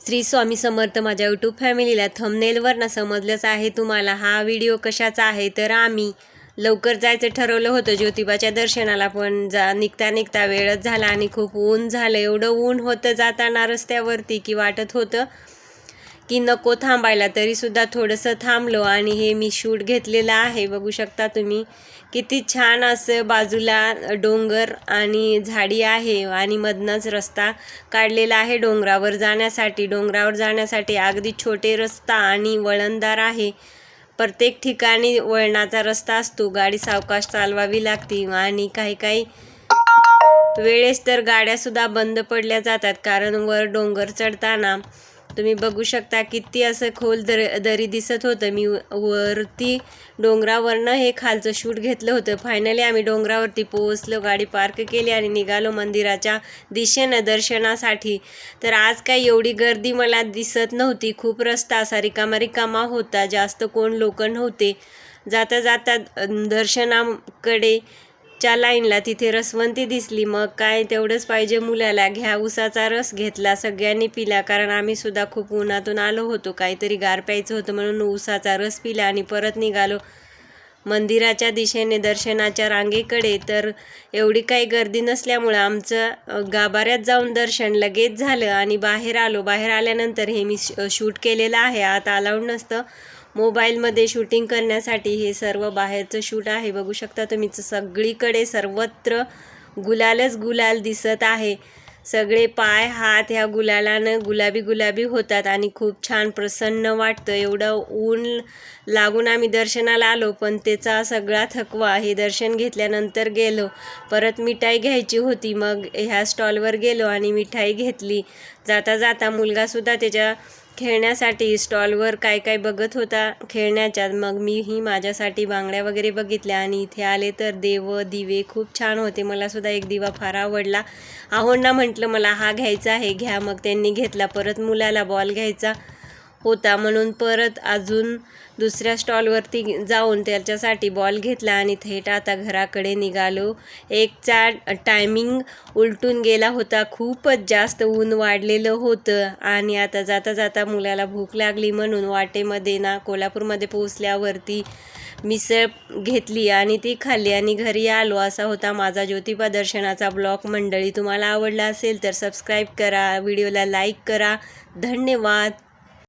श्री स्वामी समर्थ. माझ्या यूट्यूब फॅमिलीला थंबनेलवरनं समजलंच आहे तुम्हाला हा व्हिडिओ कशाचा आहे. तर आम्ही लवकर जायचं ठरवलं होतं ज्योतिबाच्या दर्शनाला, पण निघता निघता वेळच झाला आणि खूप ऊन झालं. एवढं ऊन होतं जाताना रस्त्यावरती की वाटत होतं की नको थांबायला, तरीसुद्धा थोडंसं थांबलो. आणि हे मी शूट घेतलेलं आहे, बघू शकता तुम्ही. किती छान असं बाजूला डोंगर आणि झाडी आहे आणि मधनंच रस्ता काढलेला आहे डोंगरावर जाण्यासाठी अगदी छोटे रस्ता आणि वळणदार आहे. प्रत्येक ठिकाणी वळणाचा रस्ता असतो, गाडी सावकाश चालवावी लागते आणि काही वेळेस तर गाड्यासुद्धा बंद पडल्या जातात, कारण वर डोंगर चढताना तुम्ही बघू शकता किती असं खोल दरी दिसत होतं. मी वरती डोंगरावरनं हे खालचं शूट घेतलं होतं. फायनली आम्ही डोंगरावरती पोहोचलो, गाडी पार्क केली आणि निघालो मंदिराच्या दिशेनं दर्शनासाठी. तर आज काही एवढी गर्दी मला दिसत नव्हती. खूप रस्ता असा रिकामा होता, जास्त कोण लोक नव्हते. जाता जाता दर्शनाकडे च्या लाईनला तिथे रसवंती दिसली. मग काय तेवढंच पाहिजे मुलाला, घ्या उसाचा रस घेतला, सगळ्यांनी पिला, कारण आम्ही सुद्धा खूप उन्हातून आलो होतो, काहीतरी गार प्यायचं होतं म्हणून उसाचा रस पिला आणि परत निघालो मंदिराच्या दिशेने दर्शनाच्या रांगेकडे. तर एवढी काही गर्दी नसल्यामुळं आमचं गाभाऱ्यात जाऊन दर्शन लगेच झालं आणि बाहेर आलो. बाहेर आल्यानंतर हे मी शूट केलेलं आहे. आता अलाउड नसतं मोबाईलमध्ये शूटिंग करण्यासाठी, हे सर्व बाहेरचं शूट आहे. बघू शकता तुम्ही, सगळीकडे सर्वत्र गुलालच गुलाल दिसत आहे. सगळे पाय हात ह्या गुलालानं गुलाबी होतात आणि खूप छान प्रसन्न वाटतं. एवढं ऊन लागून आम्ही दर्शनाला आलो, पण त्याचा सगळा थकवा हे दर्शन घेतल्यानंतर गेलो. परत मिठाई घ्यायची होती, मग ह्या स्टॉलवर गेलो आणि मिठाई घेतली. जाता जाता मुलगासुद्धा त्याच्या खेळण्यासाठी स्टॉलवर काय बघत होता खेळण्याच्या. मग मीही माझ्यासाठी बांगड्या वगैरे बघितल्या आणि इथे आले तर देव दिवे खूप छान होते. मला सुद्धा एक दिवा फार आवडला. आहोंना म्हटलं मला हा घ्यायचा आहे, घ्या. मग त्यांनी घेतला. परत मुलाला बॉल घ्यायचा होता म्हणून परत अजून दुसऱ्या स्टॉलवरती जाऊन त्याच्यासाठी बॉल घेतला आणि थेट आता घराकडे निघालो. 1चा टायमिंग उलटून गेला होता, खूपच जास्त ऊन वाढलेलं होतं. आणि आता जाता जाता मुलाला भूक लागली म्हणून वाटेमध्ये कोल्हापूरमध्ये पोहोचल्यावरती मिसळ घेतली आणि ती खाल्ली आणि घरी आलो. असा होता माझा ज्योतिबा दर्शनाचा ब्लॉग. मंडळी, तुम्हाला आवडला असेल तर सबस्क्राईब करा, व्हिडिओला लाईक करा. धन्यवाद.